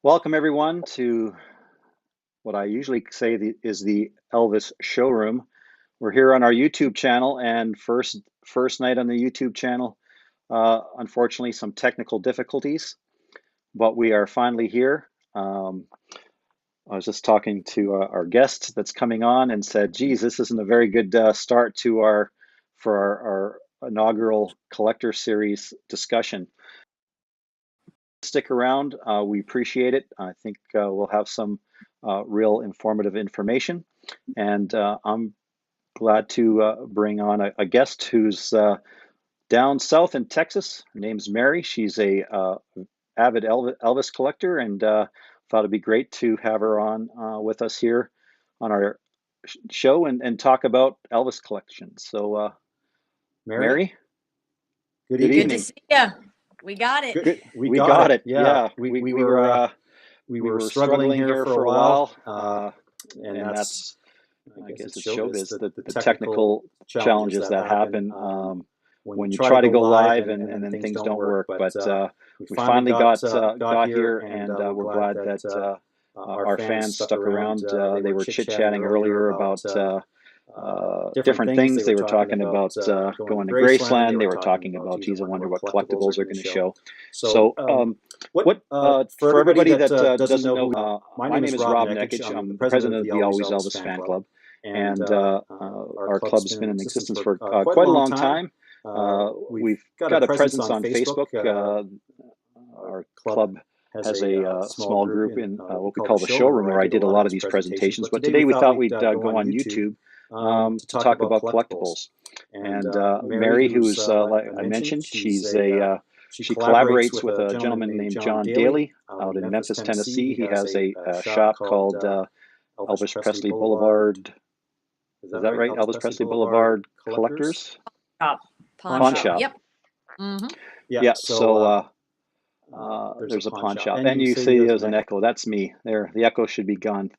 Welcome everyone to what I usually say is the Elvis showroom. We're here on our YouTube channel, and first night on the YouTube channel. Unfortunately, some technical difficulties, but we are finally here. I was just talking to our guest that's coming on and said, "Geez, this isn't a very good start to our inaugural collector series discussion." Stick around. We appreciate it. I think we'll have some real informative information. And I'm glad to bring on a guest who's down south in Texas. Her name's Mary. She's a avid Elvis collector, and thought it'd be great to have her on with us here on our show and talk about Elvis collections. So, Mary, Mary, good good evening. evening. Good to see you. We got it. Good. We We got got it. it. Yeah, we we were were struggling here for a while, and that's I guess it's showbiz. showbiz, the technical challenges that happen when you try to go live and then things don't work. But we finally got here, and we're glad that our fans stuck around. They were chit-chatting earlier about different things. They were talking about going to Graceland. They were talking about, geez, I wonder what collectibles are going to show. So, for everybody that doesn't know, my name is Rob Nekich. I'm the president of the Always Elvis fan club, and our club's been in existence for quite a long time. We've got a presence on Facebook. Our club has a small group in what we call the showroom, where I did a lot of these presentations. But today we thought we'd go on YouTube to talk about collectibles. And Mary, who's like I mentioned, she collaborates with a gentleman named John Daly out in Memphis, Tennessee. He has a shop called Elvis Presley Boulevard. Is that right? Elvis Presley Boulevard Collectors? Pawn shop. Yep. Mm-hmm. Yeah. So there's a pawn shop, and you see there's an echo. That's me. There, the echo should be gone.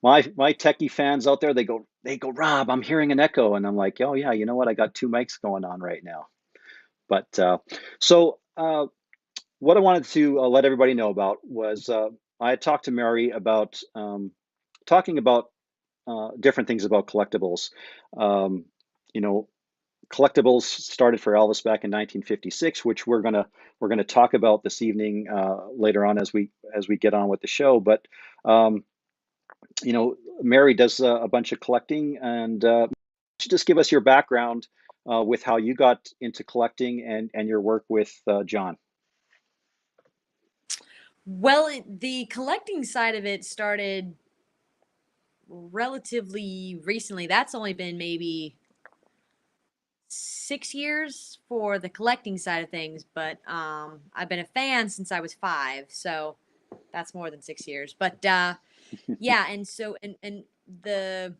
My techie fans out there, they go, Rob, I'm hearing an echo, and I'm like, oh yeah, you know what? I got two mics going on right now. But what I wanted to let everybody know about was I had talked to Mary about talking about different things about collectibles. You know, collectibles started for Elvis back in 1956, which we're gonna talk about this evening later on as we get on with the show. But you know, Mary does a bunch of collecting, and just give us your background with how you got into collecting and your work with John. Well, the collecting side of it started relatively recently. That's only been maybe 6 years for the collecting side of things, but I've been a fan since I was 5, so that's more than 6 years. But yeah, and so and the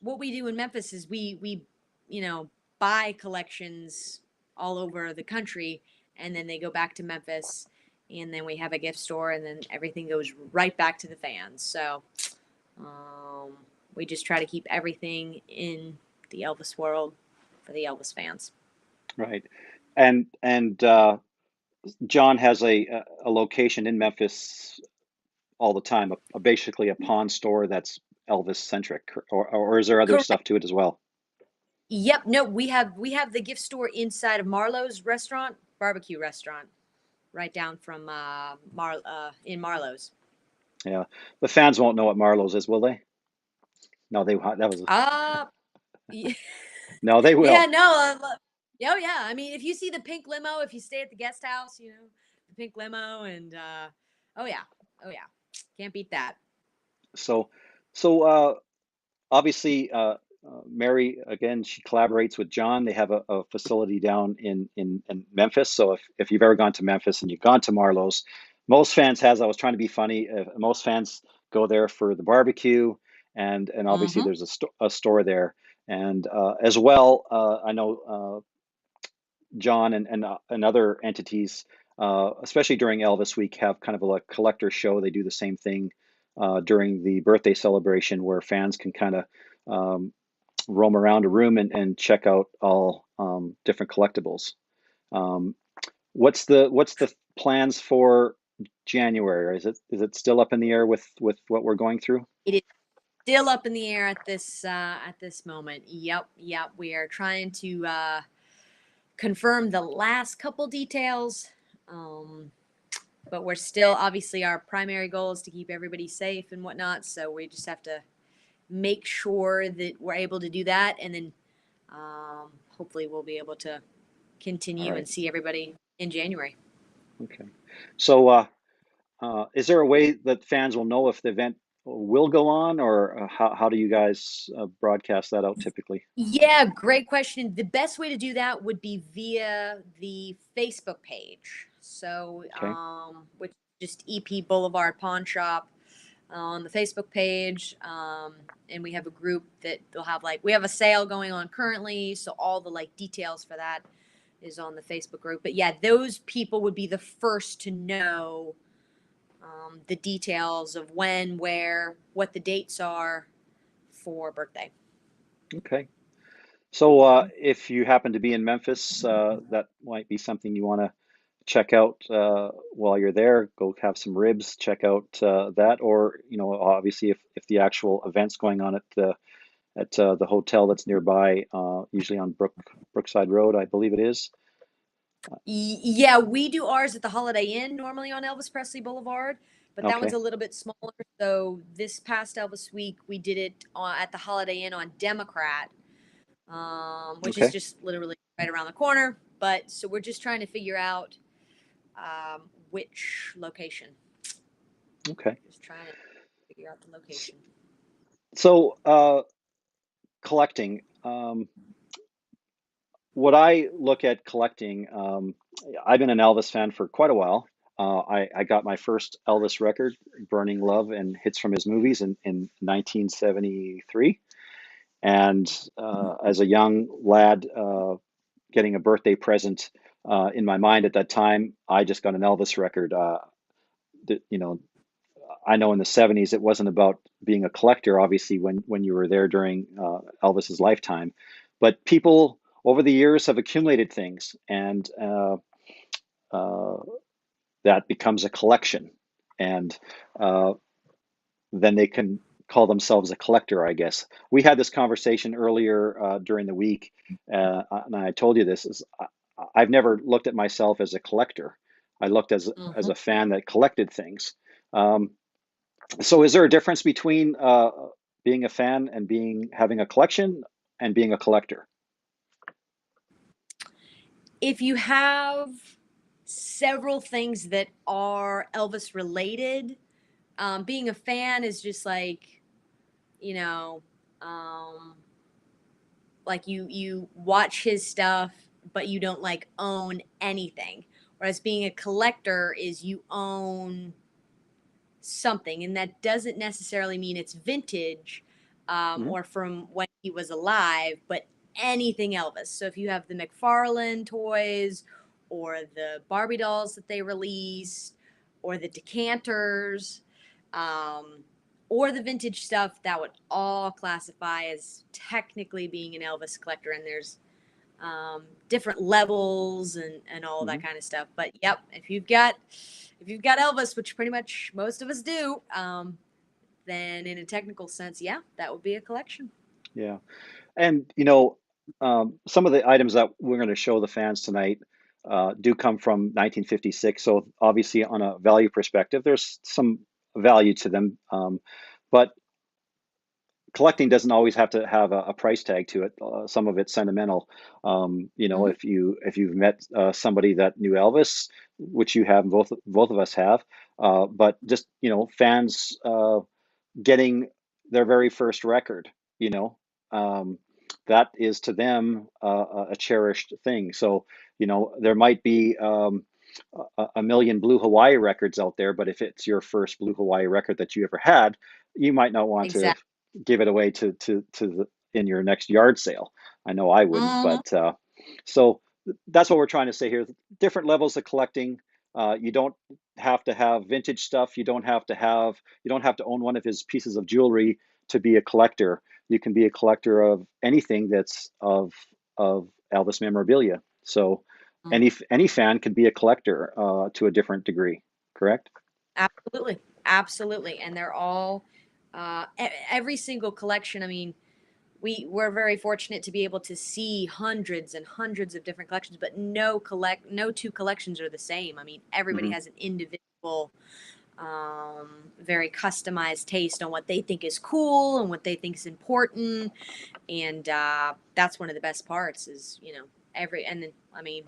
what we do in Memphis is we buy collections all over the country, and then they go back to Memphis, and then we have a gift store, and then everything goes right back to the fans. So we just try to keep everything in the Elvis world for the Elvis fans. Right. And John has a location in Memphis all the time, basically a pawn store that's Elvis centric, or is there other Correct. stuff to it as well? Yep. No, we have the gift store inside of Marlowe's barbecue restaurant, right down from in Marlowe's. Yeah, the fans won't know what Marlowe's is, will they? No, that was Yeah. no, they will. Yeah, no. Oh yeah. I mean, if you see the pink limo, if you stay at the guest house, the pink limo, and oh yeah, can't beat that. So obviously, Mary, again, she collaborates with John. They have a facility down in Memphis. So if you've ever gone to Memphis and you've gone to Marlowe's, most fans I was trying to be funny. Most fans go there for the barbecue, and obviously there's a store there, and as well, I know John and other entities, especially during Elvis Week, have kind of a collector show. They do the same thing during the birthday celebration, where fans can kind of roam around a room and check out all different collectibles. What's the plans for January? Is it still up in the air with what we're going through? It is still up in the air at this moment. Yep, yep. We are trying to confirm the last couple details. Um, but we're still, obviously, our primary goal is to keep everybody safe and whatnot. So we just have to make sure that we're able to do that, and then hopefully we'll be able to All continue right. and see everybody in January. Okay. So, is there a way that fans will know if the event will go on, or how do you guys broadcast that out typically? Yeah, great question. The best way to do that would be via the Facebook page. So, Okay. which just EP Boulevard Pawn Shop on the Facebook page. And we have a group that they'll have, like, we have a sale going on currently. So all the like details for that is on the Facebook group. But yeah, those people would be the first to know the details of when, where, what the dates are for birthday. Okay. So, Mm-hmm. if you happen to be in Memphis, that might be something you want to check out while you're there. Go have some ribs, check out that, or obviously, if the actual event's going on at the hotel that's nearby, usually on Brookside Road, I believe it is. Yeah, we do ours at the Holiday Inn normally on Elvis Presley Boulevard, but that one's Okay. a little bit smaller. So this past Elvis week, we did it at the Holiday Inn on Democrat, which is Okay. just literally right around the corner. But so we're just trying to figure out which location. Okay. Just trying to figure out the location. So, collecting. What I look at collecting, I've been an Elvis fan for quite a while. I got my first Elvis record, Burning Love and Hits from His Movies, in 1973. And as a young lad, getting a birthday present, in my mind at that time, I just got an Elvis record. That, I know in the 70s it wasn't about being a collector, obviously, when you were there during Elvis's lifetime, but people over the years have accumulated things, and uh, that becomes a collection, and uh, then they can call themselves a collector, I guess. We had this conversation earlier during the week, and I told you this is I've never looked at myself as a collector. I looked as Mm-hmm. a fan that collected things. Um, so is there a difference between being a fan and having a collection and being a collector? If you have several things that are Elvis related, being a fan is just like, you know, um, like you watch his stuff, but you don't like own anything. Whereas being a collector is you own something, and that doesn't necessarily mean it's vintage Hmm. or from when he was alive, but anything Elvis. So if you have the McFarlane toys or the Barbie dolls that they released or the decanters or the vintage stuff, that would all classify as technically being an Elvis collector. And there's different levels and all that Hmm. kind of stuff. But yep, if you've got Elvis, which pretty much most of us do, then in a technical sense, yeah, that would be a collection. Yeah. And some of the items that we're going to show the fans tonight do come from 1956. So obviously, on a value perspective, there's some value to them. But collecting doesn't always have to have a price tag to it. Some of it's sentimental. Mm-hmm. If you've met somebody that knew Elvis, which you have, both of us have, but just fans getting their very first record, you know, um, that is to them a cherished thing. So there might be a million Blue Hawaii records out there, but if it's your first Blue Hawaii record that you ever had, you might not want to Exactly. give it away in your next yard sale. I know I wouldn't, Mm-hmm. but so that's what we're trying to say here. Different levels of collecting. You don't have to have vintage stuff. You don't have to own one of his pieces of jewelry to be a collector. You can be a collector of anything that's of Elvis memorabilia. So any fan can be a collector to a different degree. correct? Absolutely, absolutely, and they're all every single collection. I mean, we're very fortunate to be able to see hundreds and hundreds of different collections, but no two collections are the same. I mean, everybody Hmm. has an individual, very customized taste on what they think is cool and what they think is important, and that's one of the best parts. Is and then I mean,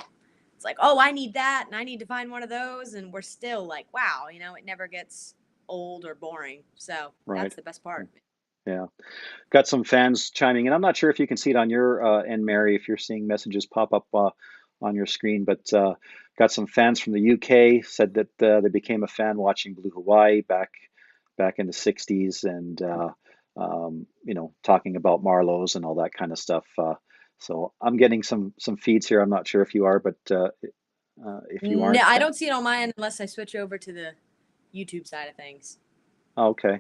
it's like, oh, I need that, and I need to find one of those, and we're still like, wow, it never gets old or boring. So Right. that's the best part. Yeah. Got some fans chiming in. I'm not sure if you can see it on your end, Mary, if you're seeing messages pop up on your screen, but got some fans from the UK said that they became a fan watching Blue Hawaii back in the 60s, and talking about Marlowe's and all that kind of stuff. So I'm getting some feeds here. I'm not sure if you are, but if you No, aren't, I don't see it on my end unless I switch over to the YouTube side of things. okay.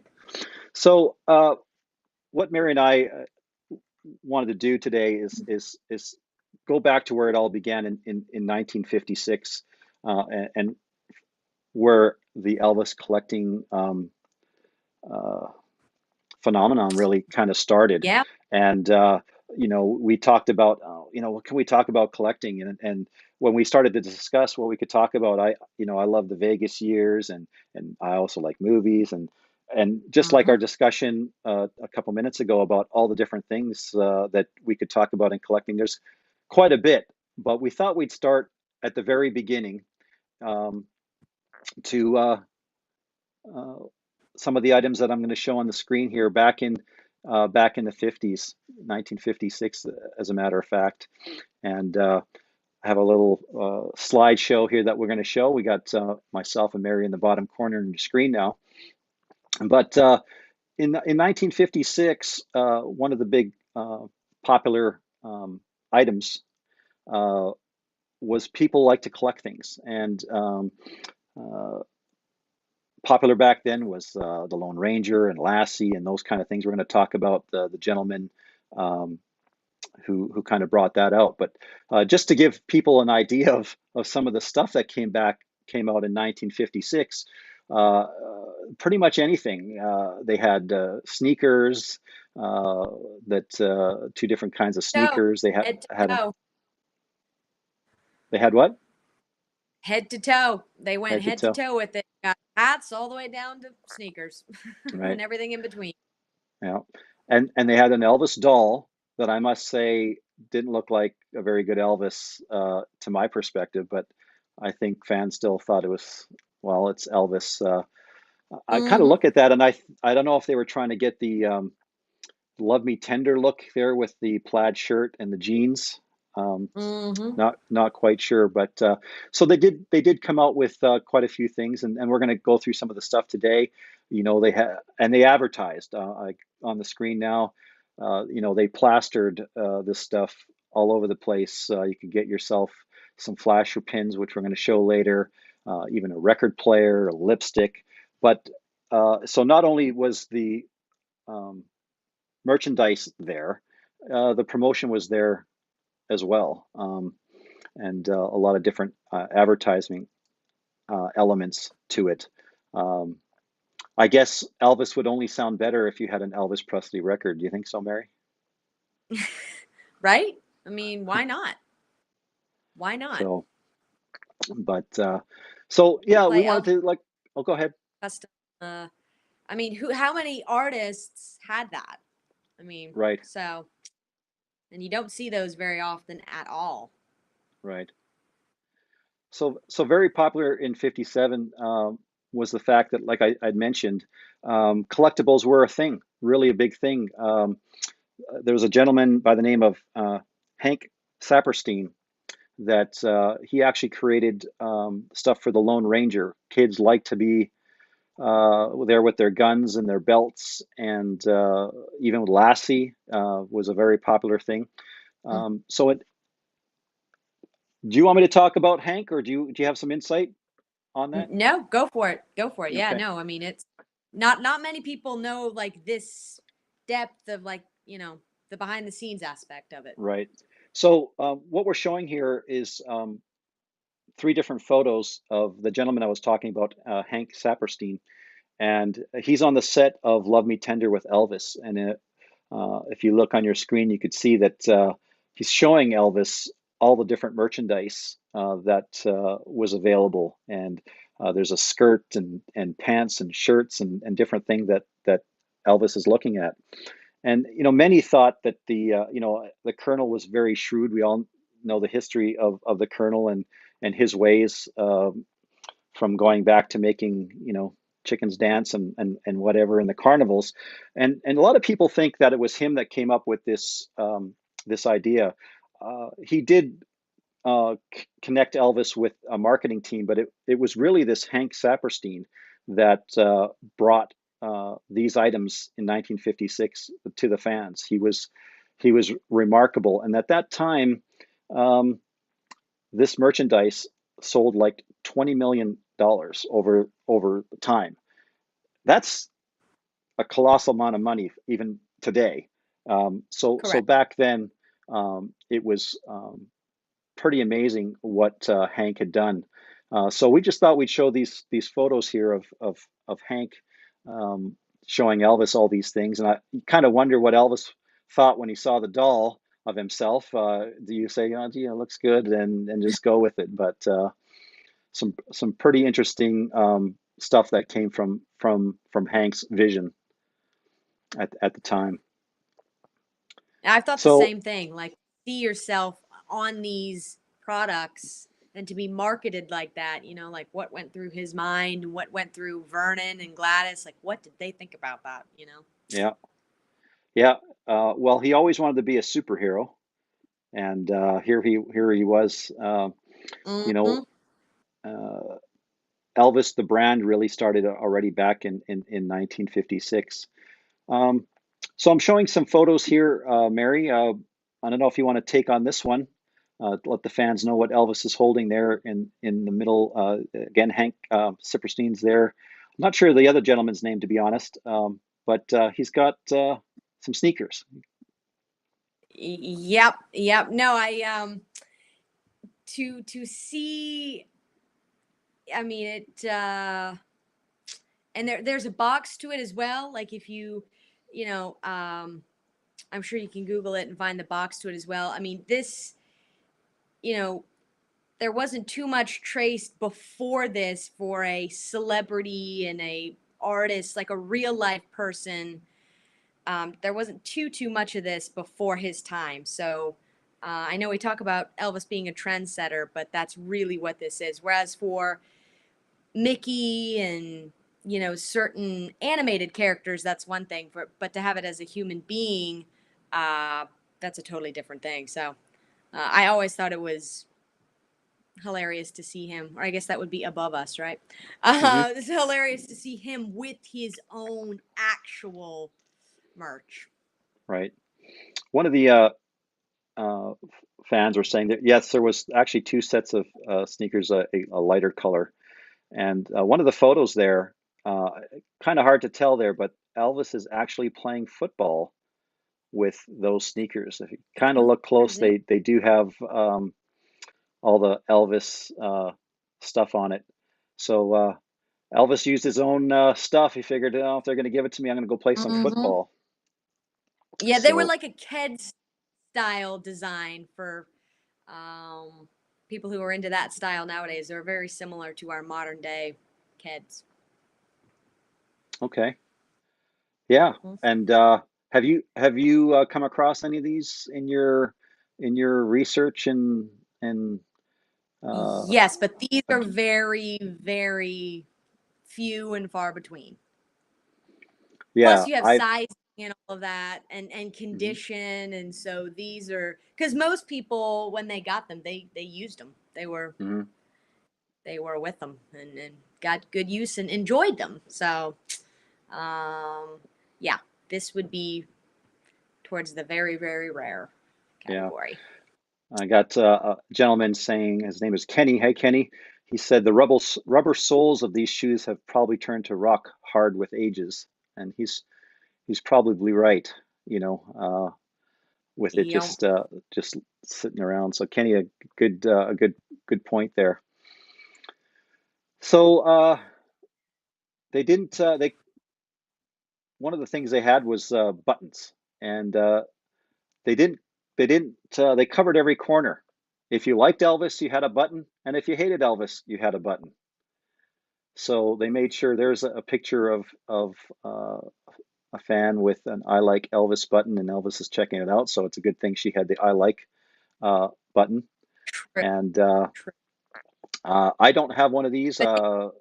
So what Mary and I wanted to do today is go back to where it all began in 1956, and where the Elvis collecting uh, phenomenon really kind of started. Yeah. And we talked about what can we talk about collecting, and when we started to discuss what we could talk about, I love the Vegas years, and I also like movies, and just like Uh-huh. our discussion a couple minutes ago about all the different things that we could talk about in collecting, there's quite a bit, but we thought we'd start at the very beginning, um, to uh, some of the items that I'm going to show on the screen here back in the 50s, 1956, as a matter of fact. And I have a little slideshow here that we're going to show. We got myself and Mary in the bottom corner of the screen now. But in 1956, one of the big popular items uh, was people like to collect things. And uh, popular back then was the Lone Ranger and Lassie and those kind of things. We're going to talk about the gentleman um, who kind of brought that out. But just to give people an idea of some of the stuff that came out in 1956, pretty much anything. They had sneakers, uh, that two different kinds of So sneakers. They head to had toe, they had what? head to toe. They went Head to head to toe, toe with it. Got hats all the way down to sneakers right? and everything in between. Yeah, and they had an Elvis doll that I must say didn't look like a very good Elvis to my perspective, but I think fans still thought it was, well, it's Elvis. I kind of Mm-hmm. look at that, and I don't know if they were trying to get the "Love Me Tender" look there with the plaid shirt and the jeans. Um, Mm-hmm. not quite sure, but so they did come out with quite a few things, and we're going to go through some of the stuff today. They had, and they advertised like on the screen now. They plastered this stuff all over the place. You could get yourself some flasher pins, which we're going to show later, even a record player, a lipstick. But so not only was the um, merchandise there, the promotion was there as well. And a lot of different advertising elements to it. Um, I guess Elvis would only sound better if you had an Elvis Presley record. Do you think so, Mary? Right? I mean, why not? Why not? So, but so yeah, we Like wanted Elvis to like. Oh, go ahead. custom. I mean, how many artists had that? I mean, Right, so, and you don't see those very often at all. right. So very popular in '57 was the fact that, like I'd mentioned, collectibles were a thing, really a big thing. There was a gentleman by the name of Hank Saperstein that he actually created stuff for the Lone Ranger. Kids like to be there with their guns and their belts, and even with Lassie was a very popular thing. Mm. Do you want me to talk about Hank, or do you have some insight on that? No, go for it. Go for it. Yeah, Okay, no, I mean, it's not many people know like this depth of like, the behind the scenes aspect of it. right. So what we're showing here is three different photos of the gentleman I was talking about, Hank Saperstein, and he's on the set of Love Me Tender with Elvis. And if you look on your screen, you could see that he's showing Elvis all the different merchandise that was available. And there's a skirt and pants and shirts and different things that Elvis is looking at. And many thought that the Colonel was very shrewd. We all know the history of the Colonel and his ways, from going back to making chickens dance and whatever in the carnivals. And a lot of people think that it was him that came up with this idea. He did connect Elvis with a marketing team, but it was really this Hank Saperstein that brought these items in 1956 to the fans. He was remarkable, and at that time, um, this merchandise sold like $20 million over time. That's a colossal amount of money even today. So Correct. back then, it was pretty amazing what Hank had done. So we just thought we'd show these photos here of Hank, um, showing Elvis all these things, and I kind of wonder what Elvis thought when he saw the doll of himself. Do you say, oh, gee, it looks good, and just go with it? But some pretty interesting stuff that came from Hank's vision at the time. I thought the So same thing. Like, see yourself on these products and to be marketed like that, like what went through his mind, what went through Vernon and Gladys, like what did they think about that? yeah, yeah. Well, he always wanted to be a superhero, and here he was. You know, Hmm. uh, Elvis the brand really started already back in 1956. Um, so I'm showing some photos here, Mary. I don't know if you want to take on this one. Let the fans know what Elvis is holding there in the middle. Again, Hank Sipperstein's there. I'm not sure the other gentleman's name, to be honest, but he's got some sneakers. Yep, yep. No, I to see. I mean it. And there's a box to it as well. Like if you know, I'm sure you can Google it and find the box to it as well. I mean this, you know, there wasn't too much traced before this for a celebrity and a artist, like a real life person. There wasn't too much of this before his time. So I know we talk about Elvis being a trendsetter, but that's really what this is. Whereas for Mickey and certain animated characters, that's one thing. But to have it as a human being, uh, that's a totally different thing. So I always thought it was hilarious to see him, or I guess that would be above us, right? Hmm. It's hilarious to see him with his own actual merch. Right. One of the uh, fans were saying that yes, there was actually two sets of sneakers, a lighter color. And one of the photos there, uh, kind of hard to tell there, but Elvis is actually playing football with those sneakers. If you kind of Oh, look close, is it? they do have all the Elvis stuff on it. So Elvis used his own stuff. He figured, oh, if they're going to give it to me, I'm going to go play some Hmm. football. Yeah, they were So like a Ked style design for um, people who are into that style nowadays. They're very similar to our modern day Keds. okay, yeah. Mhm. And have you come across any of these in your research and uh, Yes, but these are very, very few and far between. Plus, yeah, you have I. sizing and all of that, and Mhm. condition, and so these are because most people when they got them, they used them. Mhm. They were with them and got good use and enjoyed them. So, um, yeah, this would be towards the very, very rare Yeah, category. I got a gentleman saying his name is Kenny. Hey, Kenny. He said the rubber soles of these shoes have probably turned to rock hard with ages, and he's probably right. You know, with it You know, just sitting around. So Kenny, a good good point there. So they didn't. They one of the things they had was buttons, and they didn't. They didn't. They covered every corner. If you liked Elvis, you had a button, and if you hated Elvis, you had a button. So they made sure there's a picture of uh, a fan with an I like Elvis button, and Elvis is checking it out. So it's a good thing she had the I like button. True, And true. I don't have one of these. But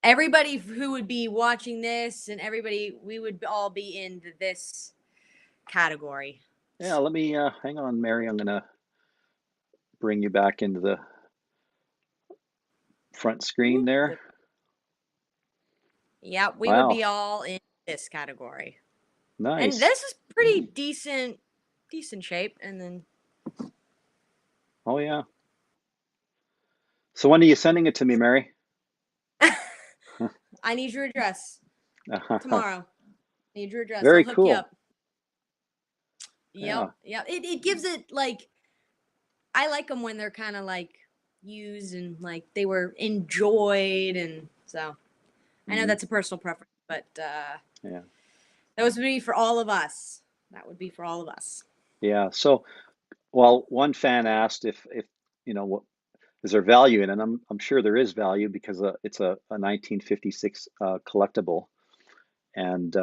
everybody who would be watching this and everybody, we would all be in this category. Yeah, let me hang on, Mary. I'm gonna bring you back into the front screen Whoop. there. Yeah, we would Wow, be all in this category. And nice. this is pretty decent shape. And then Oh yeah. So when are you sending it to me, Mary? I need your address tomorrow. Need your address. I'll Very hook you cool. up. Yeah. Yep. Yep. It gives it like, I like them when they're kind of like used and like they were enjoyed. And so I know Mhm. that's a personal preference, but Yeah. that would be for all of us. That would be for all of us. Yeah. So, well, one fan asked if what is there value in it? And I'm sure there is value because it's a 1956 collectible. And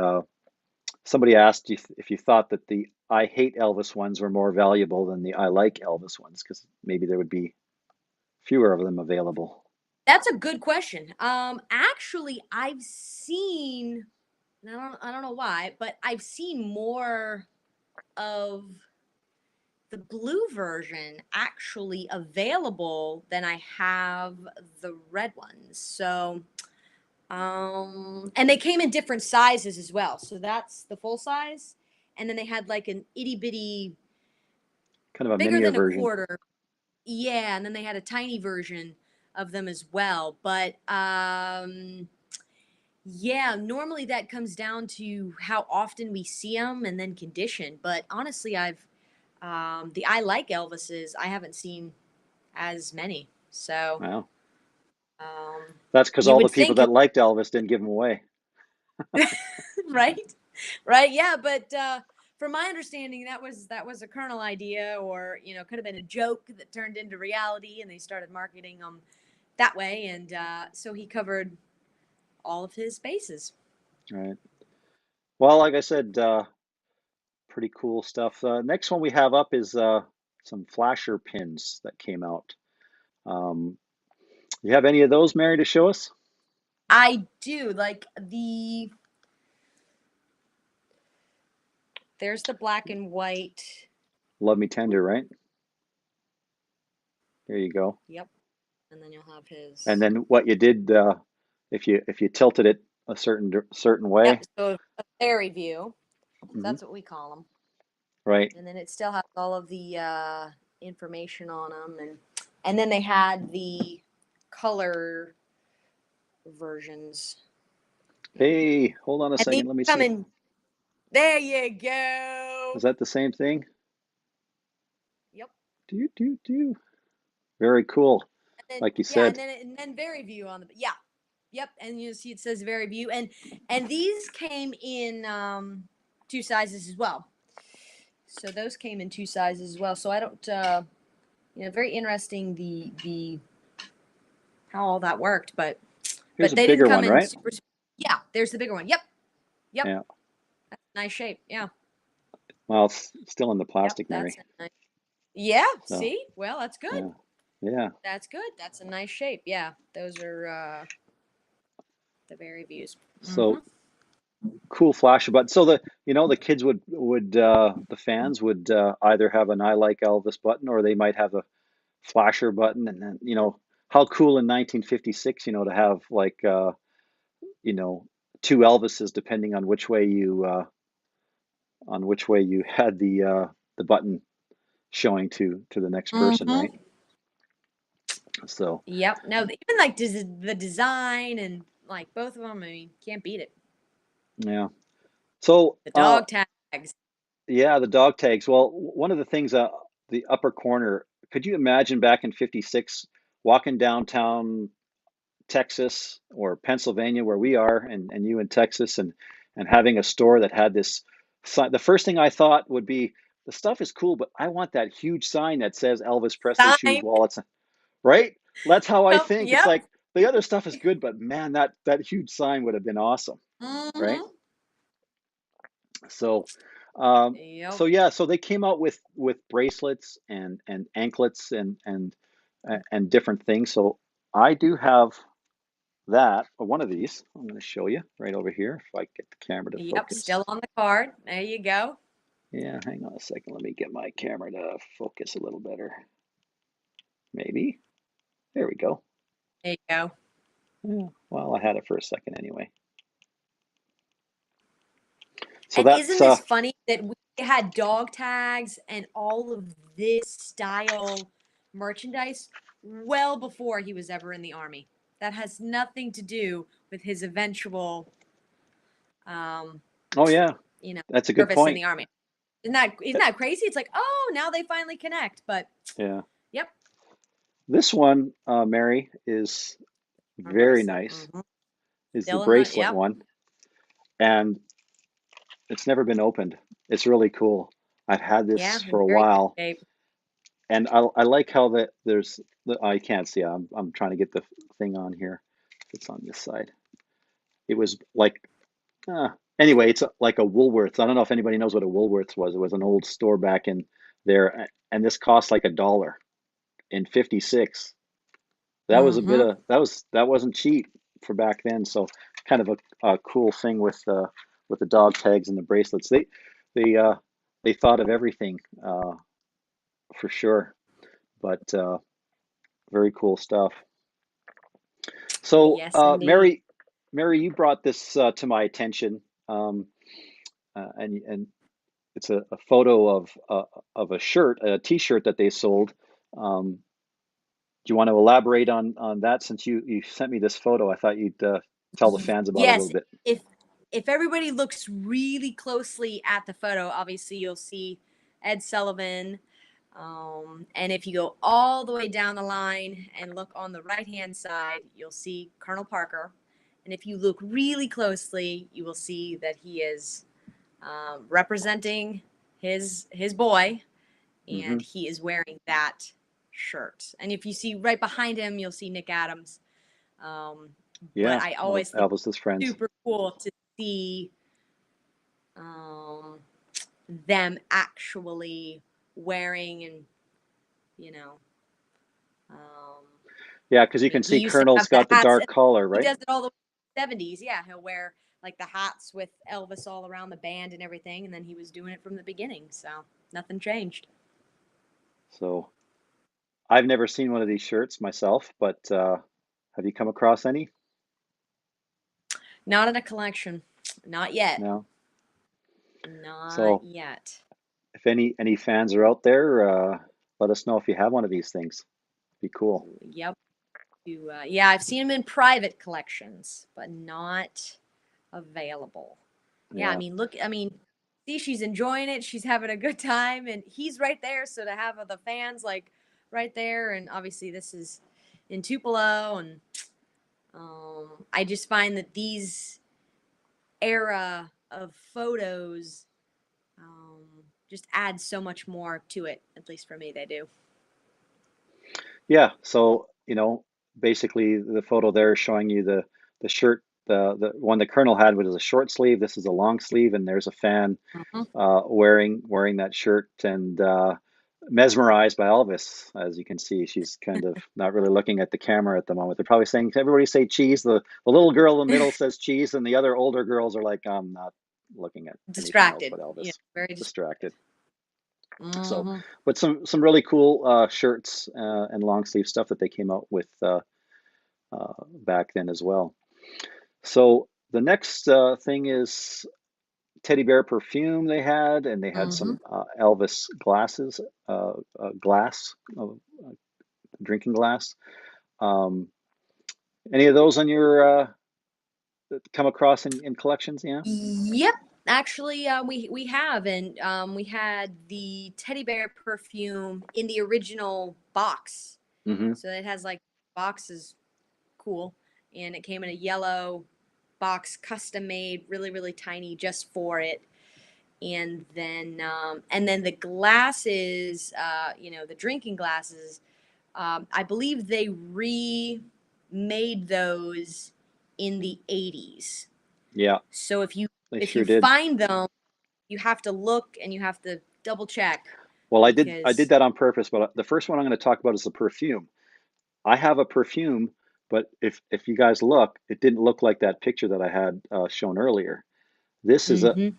somebody asked if you thought that the I hate Elvis ones were more valuable than the I like Elvis ones, because maybe there would be fewer of them available. That's a good question. Actually, I've seen, and I don't know why, but I've seen more of the blue version actually available than I have the red ones. So, and they came in different sizes as well. So that's the full size, and then they had like an itty bitty, Kind of a bigger minier than a version. quarter. Yeah, and then they had a tiny version of them as well. But yeah, normally that comes down to how often we see them and then condition. But honestly, I've the I like Elvises. I haven't seen as many. So Wow. um, That's because you all the would people think, that liked Elvis didn't give him away. right? Right? Yeah, but from my understanding, that was a Colonel idea, or could have been a joke that turned into reality, and they started marketing them that way, and so he covered all of his bases. Right. Well, like I said, pretty cool stuff. Next one we have up is some flasher pins that came out. Um, you have any of those, Mary, to show us? I do like the. There's the black and white. Love Me Tender, right? There you go. Yep, and then you'll have And his. then what you did, if you tilted it a certain Yep. way, So a fairy view. hmm That's what we call them. right? And then it still has all of the information on them, and then they had the color versions. Hey, hold on a And these second. Let me come see. in. There you Is go. that the same thing? Yep. Do. Very cool. And then Like you yeah, said. and then very view on the yeah. Yep, and you see it says very view, and these came in two sizes as well. So those came in two sizes as well. So I don't very interesting the how all that worked, Here's but a they didn't bigger come one, in right? super. Yeah, there's the bigger one. Yep, yep, Yeah. nice shape. Yeah, Well, it's still in the yep, plastic, that's Mary. a nice. Yeah, So, see, well, that's good. yeah. Yeah. That's good. That's a nice shape. Yeah, those are the very views. Mm-hmm. So cool flasher button. So the kids would the fans would either have an I like Elvis button, or they might have a flasher button. And then how cool in 1956, to have like you know two Elvises, depending on which way you had the button showing to the next person, right? Mm-hmm. So Yep. No, even like the design and like both of them. I mean, can't beat it. yeah. So The dog tags. yeah, the dog tags. Well, one of the things, the upper corner, could you imagine back in 56 walking downtown Texas or Pennsylvania where we are, and you in Texas, and having a store that had this sign. The first thing I thought would be, the stuff is cool, but I want that huge sign that says Elvis Presley Shoes Sign. Wallets, right? That's how I Yep. think. It's Yep. like the other stuff is good, but man, that huge sign would have been awesome, right? Mm-hmm. So, um, Yep. so yeah, so they came out with bracelets and anklets and different things. So I do have that, or one of these. I'm going to show you right over here if I get the camera to Yep. focus. Still on the card. There you go. Yeah, hang on a second. Let me get my camera to focus a little better. Maybe. There we go. There you go. Yeah, well, I had it for a second anyway. So And that's isn't this funny that we had dog tags and all of this style merchandise well before he was ever in the army? That has nothing to do with his eventual, um, oh yeah, you know, that's a good service in point. the army. Isn't that crazy? It's like, oh, now they finally connect. But Yeah. yep, This one, Mary, is our very bracelet. nice. Mm-hmm. Is the Still in the bracelet yep. one, and it's never been opened. It's really cool. I've had Yeah, this for in a very good while, shape. and I like how there's I can't see. I'm trying to get the thing on here. It's on this side. It was like uh, anyway. It's like a Woolworths. I don't know if anybody knows what a Woolworths was. It was an old store back in there, and this cost like $1 in '56. That was a bit Mm-hmm. of that wasn't cheap for back then. So kind of a cool thing with the dog tags and the bracelets. They they thought of everything for sure. But very cool stuff. So Yes, indeed. Mary, you brought this to my attention, um, and it's a photo of a shirt, a T-shirt that they sold. Um, do you want to elaborate on that since you sent me this photo? I thought you'd tell the fans about it a little Yes, bit. if if everybody looks really closely at the photo, obviously you'll see Ed Sullivan. And if you go all the way down the line and look on the right hand side, you'll see Colonel Parker. And if you look really closely, you will see that he is representing his boy, Hmm. and he is wearing that shirt. And if you see right behind him, you'll see Nick Adams. Um, but Yeah, I one of always think Elvis's friends. super cool to see um, them actually wearing and you know Yeah, because you I mean can he see used to Colonel's have the got the hats dark and collar, he right? does it all the 70s. Yeah, he'll wear like the hats with Elvis all around the band and everything, and then he was doing it from the beginning, so nothing changed. So I've never seen one of these shirts myself, but have you come across any? Not in a collection, not yet, No. not So yet. if any fans are out there, let us know if you have one of these things. Be cool. Yep. Yeah, I've seen them in private collections, but not available. Yeah, I Yeah. mean, look, I mean, see, she's enjoying it. She's having a good time, and he's right there. So to have the fans like right there, and obviously this is in Tupelo, and I just find that these era of photos just add so much more to it. At least for me, they do. Yeah. So, basically the photo there is showing you the shirt. The one the Colonel had was a short sleeve. This is a long sleeve, and there's a fan Mhm. wearing that shirt and mesmerized by Elvis. As you can see, she's kind of not really looking at the camera at the moment. They're probably saying, everybody say cheese. The little girl in the middle says cheese, and the other older girls are like, I'm not looking at anything else Distracted, but Elvis. very Distracted. So, Mhm. but some really cool shirts and long sleeve stuff that they came out with back then as well. So the next thing is teddy bear perfume they had, and they had Mhm. some Elvis glasses, glass, drinking glass. Um, any of those on your come across in collections? Yeah. Yep. Actually, we have, and we had the teddy bear perfume in the original box. Hmm. So it has like box is cool, and it came in a yellow box, custom made, really, really tiny, just for it. And then the glasses, the drinking glasses, I believe they remade those in the 80s. Yeah, So if you they sure did. find them, you have to look and you have to double check. Well, I did that on purpose, but the first one I'm going to talk about is the perfume. I have a perfume, but if you guys look, it didn't look like that picture that I had shown earlier. This is an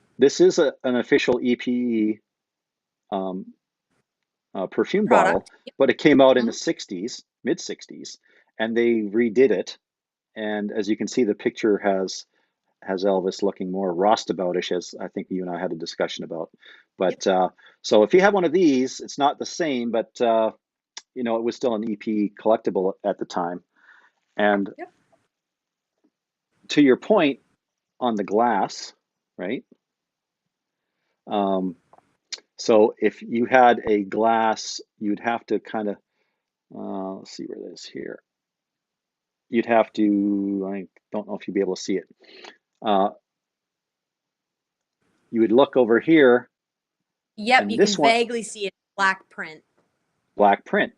official EPE perfume bottle, Product. Yep. but it came out in the 60s, mid 60s, and they redid it. And as you can see, the picture has Elvis looking more roustaboutish, as I think you and I had a discussion about. But so if you have one of these, it's not the same, but it was still an EP collectible at the time. And Yep. to your point on the glass, right? So if you had a glass, you'd have to kind of, let's see where it is here. You'd have to, I don't know if you'd be able to see it. You would look over here. Yep, and you this can one, vaguely see it, black print. Black print,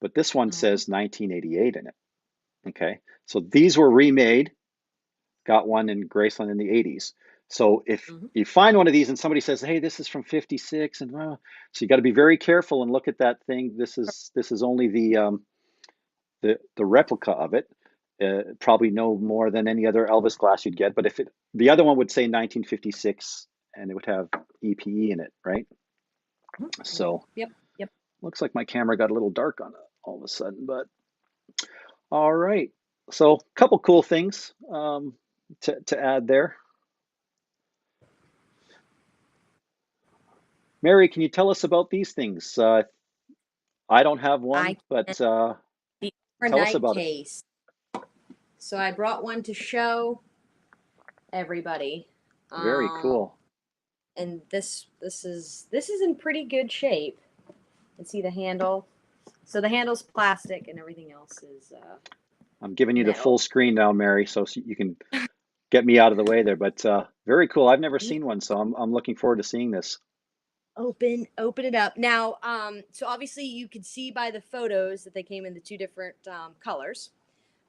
but this one says 1988 in it. Okay, so these were remade. Got one in Graceland in the 80s. So if you find one of these and somebody says, "Hey, this is from '56," and so you got to be very careful and look at that thing. This is only the replica of it. Probably no more than any other Elvis glass you'd get. But if the other one would say 1956 and it would have EPE in it, right? So Yep. looks like my camera got a little dark on it all of a sudden, but all right. So a couple cool things to add there. Mary, can you tell us about these things? I don't have one, but the tell us overnight about it. case. So I brought one to show everybody. Very cool. And this is in pretty good shape. You can see the handle. So the handle's plastic and everything else is I'm giving you metal. the full screen now, Mary, so you can get me out of the way there. But very cool. I've never seen one, so I'm looking forward to seeing this. Open it up now. So obviously you can see by the photos that they came in the two different colors.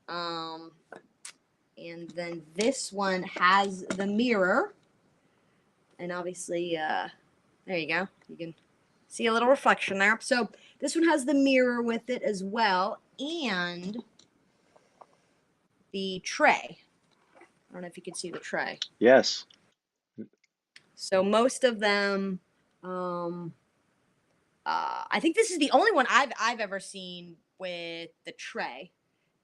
And then this one has the mirror, and obviously there you go, you can see a little reflection there. So this one has the mirror with it as well, and the tray. I don't know if you can see the tray. Yes. So most of them, I think this is the only one I've ever seen with the tray,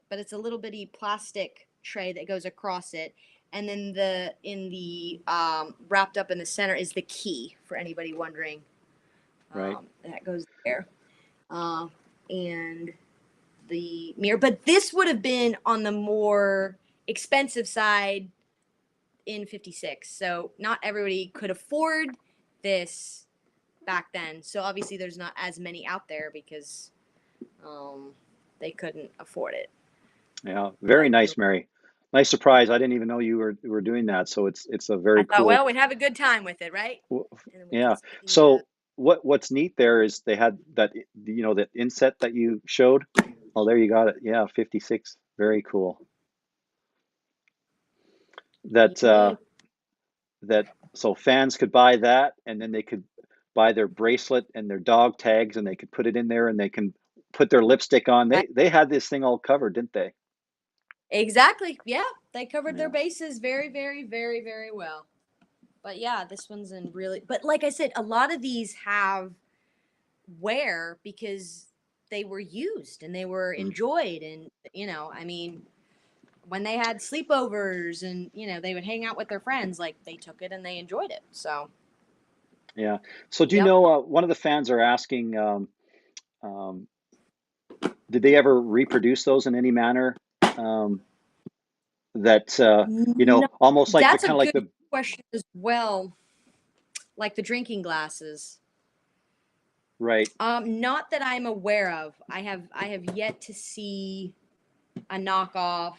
but it's a little bitty plastic tray that goes across it, and then wrapped up in the center is the key for anybody wondering. Right. That goes there, and the mirror. But this would have been on the more expensive side in '56, so not everybody could afford this back then. So obviously, there's not as many out there because they couldn't afford it. Yeah, very nice, Mary. Nice surprise. I didn't even know you were doing that. So it's a very cool. Well, we'd have a good time with it, right? Yeah. So what's neat there is they had that that inset that you showed. Oh, there you got it. Yeah, 56. Very cool. That so fans could buy that, and then they could buy their bracelet and their dog tags, and they could put it in there, and they can put their lipstick on. They had this thing all covered, didn't they? Exactly. Yeah, they covered their bases very, very, very, very well. But yeah, this one's in really. But like I said, a lot of these have wear because they were used and they were enjoyed, and I mean, when they had sleepovers and they would hang out with their friends, like they took it and they enjoyed it. So. Yeah. So do you know one of the fans are asking, did they ever reproduce those in any manner? That No, almost like that's kind of like the question as well, like the drinking glasses. Right. Not that I'm aware of. I have yet to see a knockoff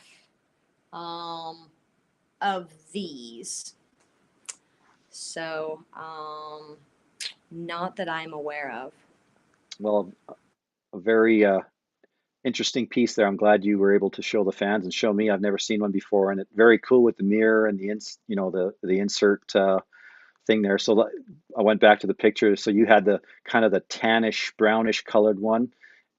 of these. So, not that I'm aware of. Well, a very interesting piece there. I'm glad you were able to show the fans and show me. I've never seen one before, and it's very cool with the mirror and the insert thing there. So I went back to the picture. So you had the kind of the tannish, brownish colored one,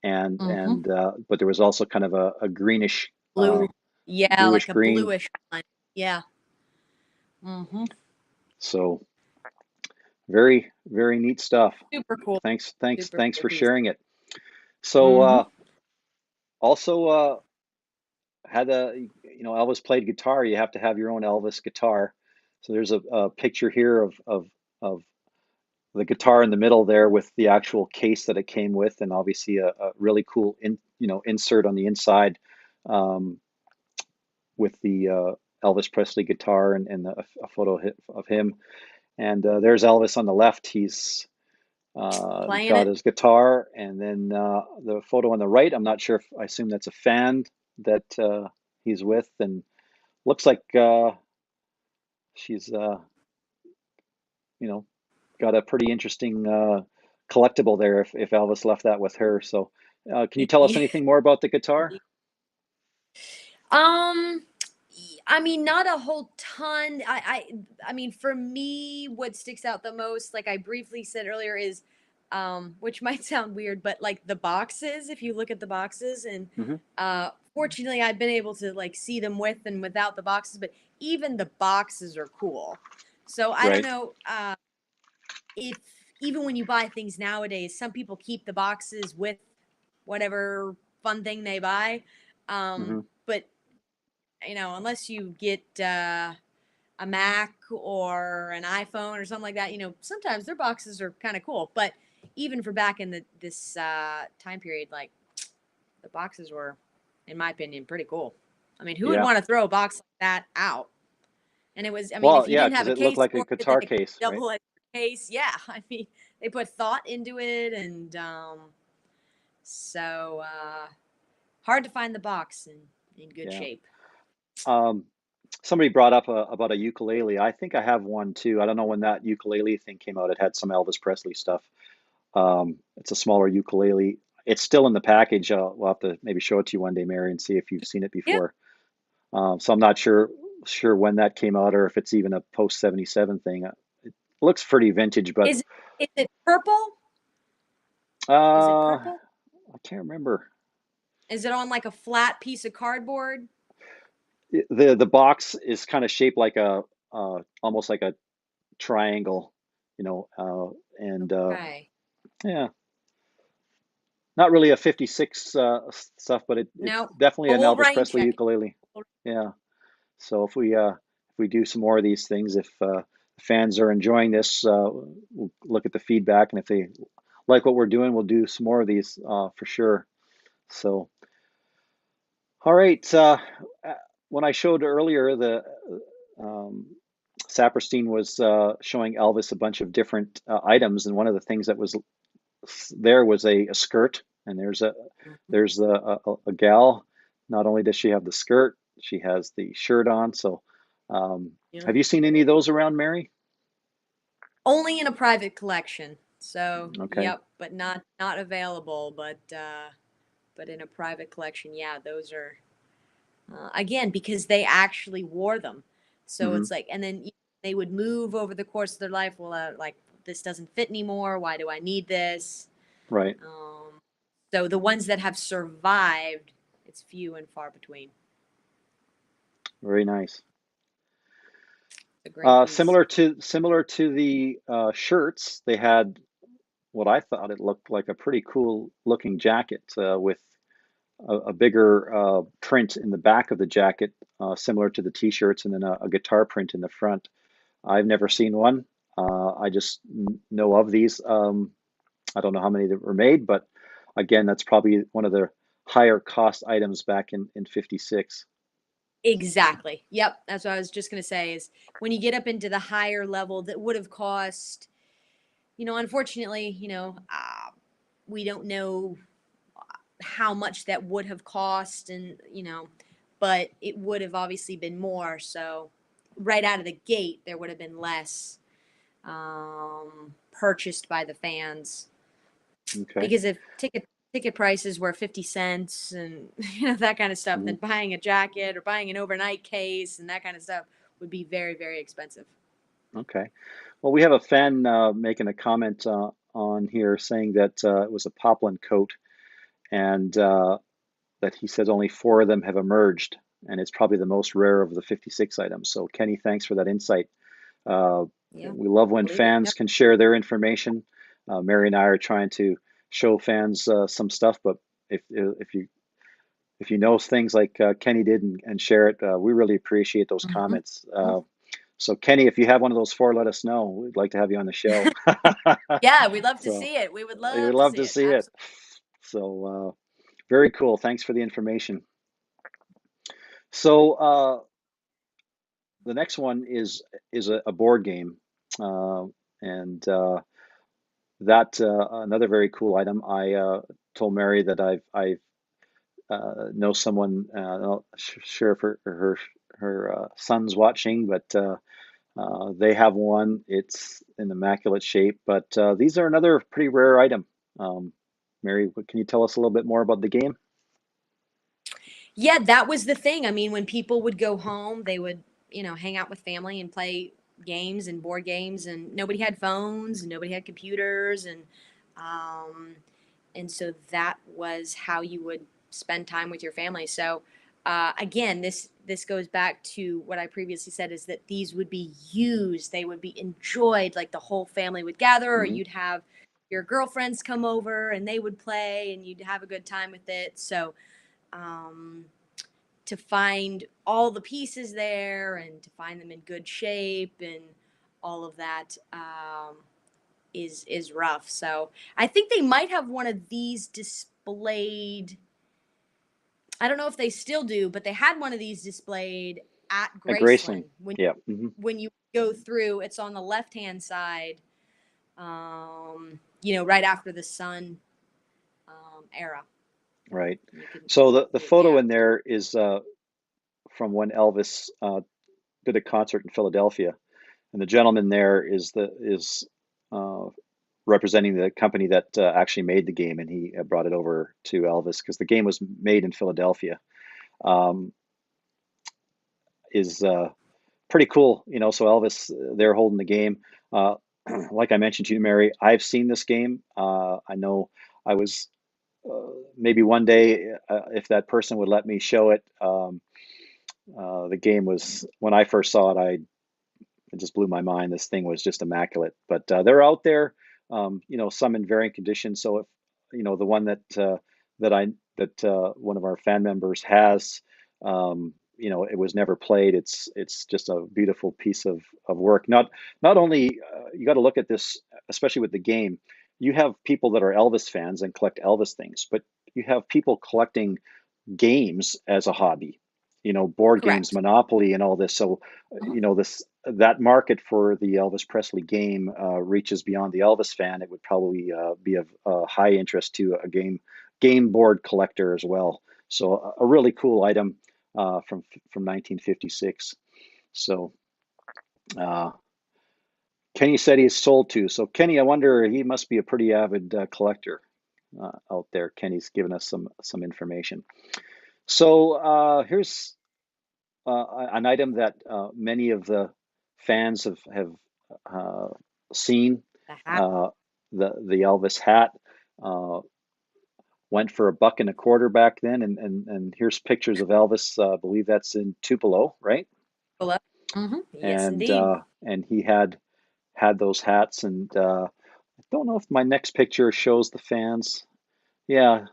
Mm-hmm. but there was also kind of a greenish, Blue. Yeah, bluish like a green. bluish one. Yeah. Mm-hmm. So very, very neat stuff. Super cool. Super Thanks cool for piece. sharing it. So Mm-hmm. also had Elvis played guitar. You have to have your own Elvis guitar. So there's a picture here of the guitar in the middle there with the actual case that it came with, and obviously a really cool insert on the inside um, with the Elvis Presley guitar and a photo of him. And there's Elvis on the left. He's Playing got it. his guitar, and then the photo on the right. I'm not sure if I assume that's a fan that he's with, and looks like she's you know got a pretty interesting collectible there if Elvis left that with her. So, can you tell us anything more about the guitar? Um, I mean, not a whole ton. I mean, for me, what sticks out the most, like I briefly said earlier, is, which might sound weird, but like the boxes. If you look at the boxes, and Hmm. fortunately, I've been able to like see them with and without the boxes, but even the boxes are cool. So I don't Right. know, if even when you buy things nowadays, some people keep the boxes with whatever fun thing they buy. Hmm. But unless you get a Mac or an iPhone or something like that, sometimes their boxes are kind of cool. But even for back in this time period, like the boxes were, in my opinion, pretty cool. I mean, who would Yeah. want to throw a box like that out? And it was, I mean, if Well, you yeah, didn't because have a it looked case like a for it, then guitar a case, right? double case. Yeah, I mean, they put thought into it, and so hard to find the box in good Yeah. shape. Um, Somebody brought up about a ukulele. I think I have one too. I don't know when that ukulele thing came out. It had some Elvis Presley stuff. It's a smaller ukulele. It's still in the package. We'll have to maybe show it to you one day, Mary, and see if you've seen it Yeah. before. So I'm not sure when that came out or if it's even a post 77 thing. It looks pretty vintage, but Is it purple? Is it I purple? can't remember. Is it on like a flat piece of cardboard? The box is kind of shaped like a almost like a triangle, and Okay. yeah, not really a 56 stuff, but it's No, definitely but an we'll Elvis rain Presley check it. ukulele. Yeah. So if we do some more of these things, if fans are enjoying this, we'll look at the feedback, and if they like what we're doing, we'll do some more of these for sure. So, all right. When I showed earlier, the um, Saperstein was showing Elvis a bunch of different items, and one of the things that was there was a skirt, and Mhm. there's a gal. Not only does she have the skirt, she has the shirt on. So, Yeah. have you seen any of those around, Mary? Only in a private collection. So, Okay. yep, but not available, but in a private collection, yeah, those are again because they actually wore them. So Hmm. it's like, and then they would move over the course of their life. Well, like this doesn't fit anymore. Why do I need this? Right. Um, so the ones that have survived, it's few and far between. Very nice. It's a great piece. Similar to the shirts, they had what I thought it looked like a pretty cool looking jacket with a bigger print in the back of the jacket, similar to the t-shirts, and then a guitar print in the front. I've never seen one. I just know of these. I don't know how many that were made, but again, that's probably one of the higher cost items back in 56. Exactly. Yep. That's what I was just going to say is when you get up into the higher level that would have cost, unfortunately, we don't know how much that would have cost and, but it would have obviously been more. So right out of the gate, there would have been less purchased by the fans, Okay. because if ticket prices were 50 cents and that kind of stuff, then buying a jacket or buying an overnight case and that kind of stuff would be very, very expensive. Okay. Well, we have a fan making a comment on here saying that it was a poplin coat, and that he says only 4 of them have emerged, and it's probably the most rare of the 56 items. So, Kenny, thanks for that insight. Uh, Yeah, we love when believe it. fans can share their information. Mary and I are trying to show fans some stuff, but if you know things like Kenny did and share it, we really appreciate those Mhm. comments. So Kenny, if you have one of those 4, let us know. We'd like to have you on the show. Yeah, we'd love to So see it. We would we would love to love see to it. see it. Absolutely. So very cool. Thanks for the information. So the next one is a board game, uh, and that another very cool item. I told Mary that I know someone. Not sure if her son's watching, but they have one. It's in immaculate shape, but these are another pretty rare item. Mary, can you tell us a little bit more about the game? Yeah, that was the thing. I mean, when people would go home, they would, hang out with family and play games and board games, and nobody had phones, and nobody had computers, um, and so that was how you would spend time with your family. So, again, this goes back to what I previously said, is that these would be used, they would be enjoyed, like the whole family would gather, or Hmm. you'd have your girlfriends come over and they would play, and you'd have a good time with it. So um, to find all the pieces there and to find them in good shape and all of that, is rough. So I think they might have one of these displayed. I don't know if they still do, but they had one of these displayed at At Graceland. Graceland. When Yeah. Hmm. when you go through, it's on the left hand side. Right after the Sun era. Right. You can So the see it photo there. in there is from when Elvis did a concert in Philadelphia, and the gentleman there is uh, representing the company that actually made the game, and he brought it over to Elvis because the game was made in Philadelphia. Um, is pretty cool, So Elvis, they're holding the game. Uh, like I mentioned to you, Mary, I've seen this game. I know I was maybe one day, if that person would let me show it. The game was when I first saw it, it just blew my mind. This thing was just immaculate. But they're out there, some in varying conditions. So if the one that one of our fan members has, it was never played. It's just a beautiful piece of work. Not only you got to look at this, especially with the game. You have people that are Elvis fans and collect Elvis things, but you have people collecting games as a hobby, board games, Correct. Monopoly, and all this. So, Mhm. this that market for the Elvis Presley game reaches beyond the Elvis fan. It would probably be of high interest to a game board collector as well. So, a really cool item from 1956. So, uh, Kenny said he's sold to. So, Kenny, I wonder, he must be a pretty avid collector out there. Kenny's given us some information. So here's an item that many of the fans have uh, seen. The hat. Uh, the Elvis hat uh, went for $1.25 back then, and here's pictures of Elvis. I believe that's in Tupelo, right? Below. Yes, And indeed. he had those hats, and I don't know if my next picture shows the fans. Yeah,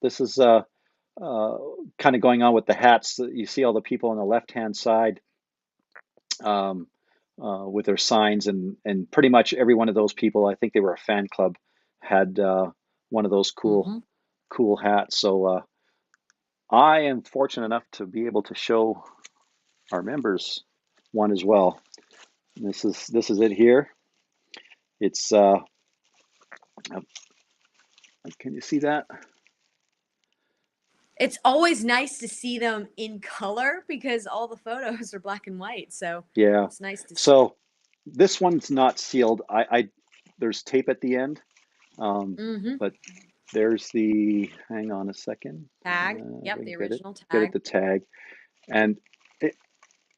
this is uh, kind of going on with the hats. You see all the people on the left-hand side um, with their signs, and pretty much every one of those people, I think they were a fan club, had one of those hmm cool hats. So I am fortunate enough to be able to show our members one as well. This is it here. It's can you see that? it's always nice to see them in color because all the photos are black and white. So Yeah. it's nice to see. So this one's not sealed. There's tape at the end, Mm-hmm. but there's the, hang on a second. Tag. If Yep, I the can original get it tag. the tag. And it,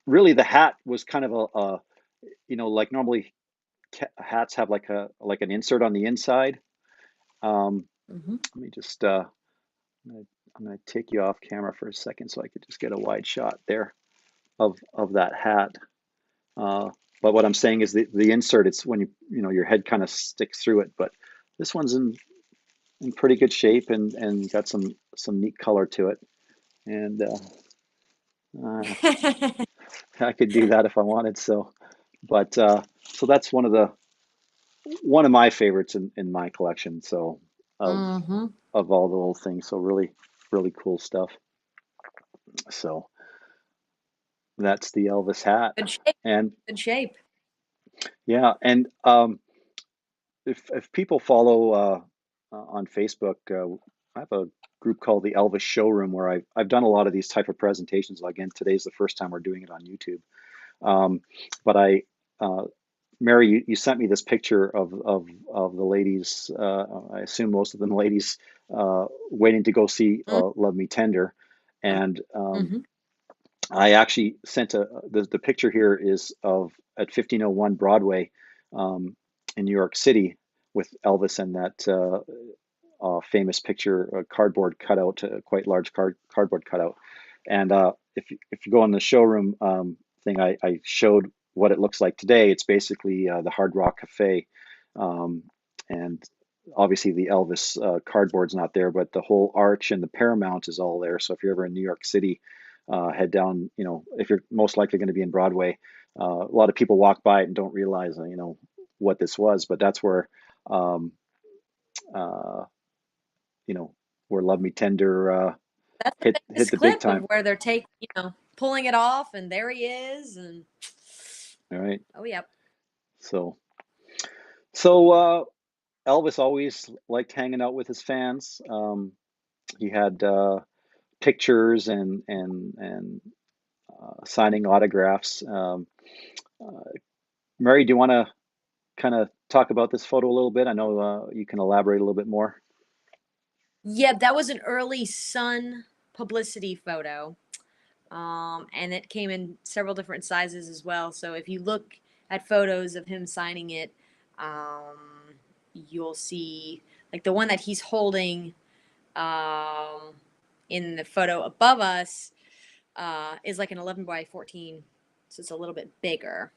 really the hat was kind of like normally hats have like an insert on the inside. Mm-hmm. Let me just, I'm gonna take you off camera for a second so I could just get a wide shot there of that hat. But what I'm saying is the insert, it's when your head kind of sticks through it, but this one's in pretty good shape and got some neat color to it. And I could do that if I wanted. So that's one of my favorites in my collection. So of Mm-hmm. of all the little things. So really, really cool stuff. So that's the Elvis hat. Good shape. And Good shape. yeah, and if people follow on Facebook, I have a group called the Elvis Showroom where I've done a lot of these type of presentations. Again, today's the first time we're doing it on YouTube. But uh, Mary, you sent me this picture of the ladies. I assume most of them ladies waiting to go see Love Me Tender, and Mm-hmm. I actually sent the picture here is of at 1501 Broadway in New York City with Elvis and that famous picture, cardboard cutout, quite large cardboard cutout. And if you go on the showroom thing, I showed what it looks like today. It's basically the Hard Rock Cafe, um, and obviously the Elvis cardboard's not there, but the whole arch and the Paramount is all there. So if you're ever in New York City, head down. If you're most likely going to be in Broadway, a lot of people walk by it and don't realize, what this was. But that's where um, uh, you know, where Love Me Tender That's the hit famous the big clip of time. where they're pulling it off, and there he is, and All right. oh yep. So so Elvis always liked hanging out with his fans. He had pictures and signing autographs. Uh, Mary, do you want to kind of talk about this photo a little bit? I know you can elaborate a little bit more. Yeah, that was an early Sun publicity photo. And it came in several different sizes as well. So if you look at photos of him signing it, you'll see like the one that he's holding um, in the photo above us is like an 11 by 14, so it's a little bit bigger.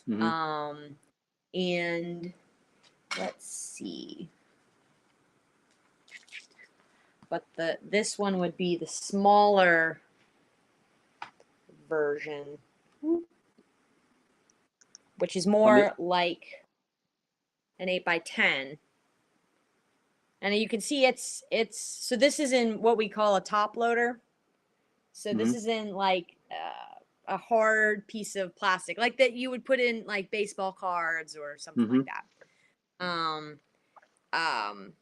Hmm. Um, and let's see, but this one would be the smaller version, which is On the more like an 8 by 10, and you can see it's so this is in what we call a top loader. So this hmm is in like a hard piece of plastic, like that you would put in like baseball cards or something hmm like that. Um, um,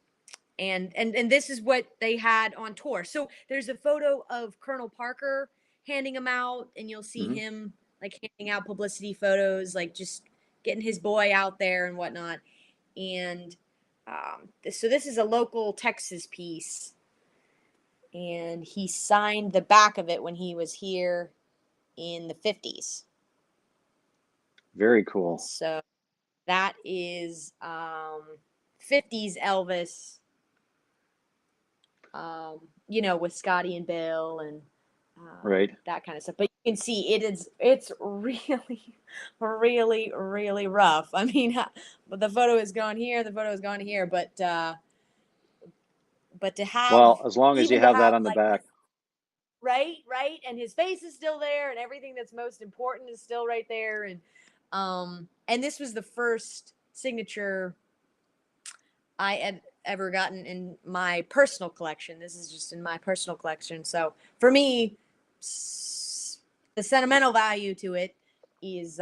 and this is what they had on tour. So there's a photo of Colonel Parker handing them out, and you'll see hmm him like handing out publicity photos, like just getting his boy out there and whatnot. And so this is a local Texas piece, and he signed the back of it when he was here in the 50s. Very cool. So that is 50s Elvis, with Scotty and Bill and Right. that kind of stuff. But you can see it's really, really, really rough. I mean, but the photo is gone here, the photo is gone here, but Well, as long as you to have that have on the like back. right, and his face is still there, and everything that's most important is still right there, and this was the first signature I had ever gotten in my personal collection. This is just in my personal collection. So for me, the sentimental value to it is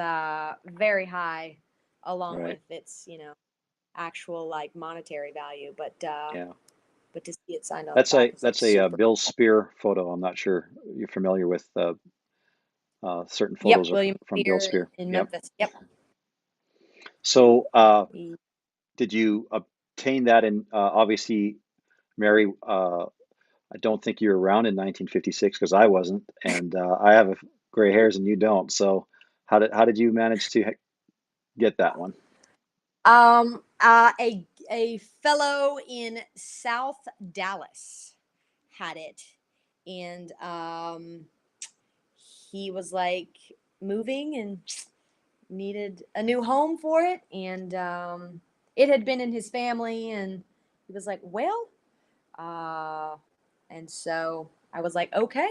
very high, along Right. with its actual like monetary value. But Yeah. but to see it signed on the That's back a is like super. Bill Spear photo. I'm not sure you're familiar with certain Yep, photos William from Bill Spear Spear. in Yep. Memphis. Yep. So, He- did you obtain that in obviously, Mary? I don't think you were around in 1956 because I wasn't, and I have gray hairs and you don't. So, how did you manage to get that one? A fellow in South Dallas had it, and he was like moving and needed a new home for it, and it had been in his family, and he was like, well, uh, and so I was like, okay,